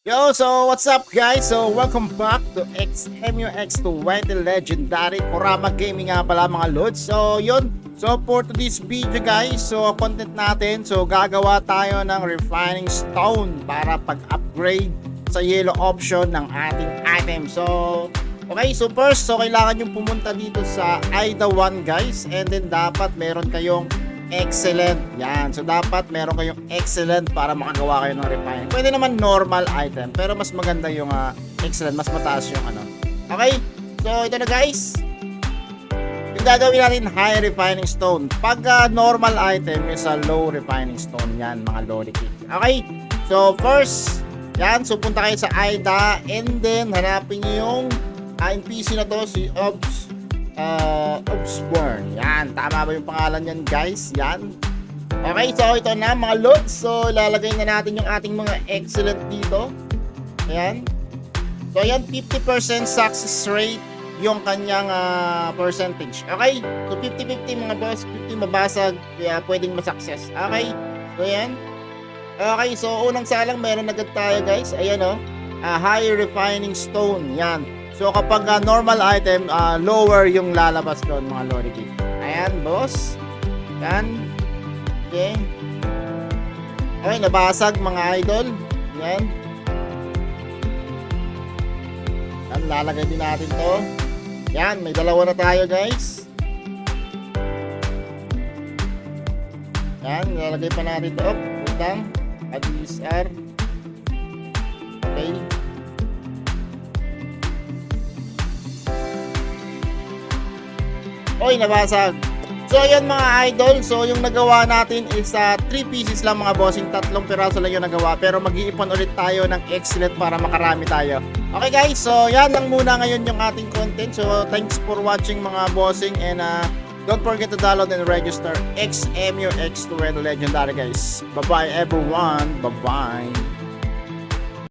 Yo, so what's up guys? So welcome back to XMUX20 Legendary Kurama Gaming nga pala mga lods. So yun, so for today's video guys, so content natin, so gagawa tayo ng refining stone para pag-upgrade sa yellow option ng ating item. So okay, so first, so kailangan yung pumunta dito sa AIDA 1 guys, and then dapat meron kayong excellent. Yan. So dapat meron kayong excellent para makagawa kayo ng refining. Pwede naman normal item, pero mas maganda yung excellent, mas mataas yung ano. Okay? So ito na guys. Yung gagawin natin high refining stone. Pag normal item is a low refining stone. Yan, mga lowly kit. Okay? So first, yan, so punta kayo sa AIDA and then hanapin nyo yung NPC na to, si Obsborn. Yan, tama ba yung pangalan yan guys? Yan. Okay, so ito na mga lods. So lalagay na natin yung ating mga excellent dito. Ayan. So ayan, 50% success rate yung kanyang percentage. Okay, so 50-50 mga boss. 50 mabasag, kaya pwedeng masuccess. Okay, so ayan. Okay, so unang salang meron agad tayo guys. Ayan o, high refining stone. Yan. So kapag normal item, lower yung lalabas doon mga lorry kit. Ayan, boss. Yan. Okay. Okay, nabasag mga idol. Yan. Yan, lalagay din natin to. Yan, may dalawa na tayo guys. Yan, lalagay pa natin to. Utang. ADSR. Okay. Oy, nabasag. So ayan mga idol, so yung nagawa natin is 3 pieces lang mga bossing, 3 piraso lang yung nagawa, pero mag-iipon ulit tayo ng excellent para makarami tayo. Okay guys, so yan lang muna ngayon yung ating content. So thanks for watching mga bossing, and don't forget to download and register XMUX20 Legendary guys. Bye bye everyone, bye bye.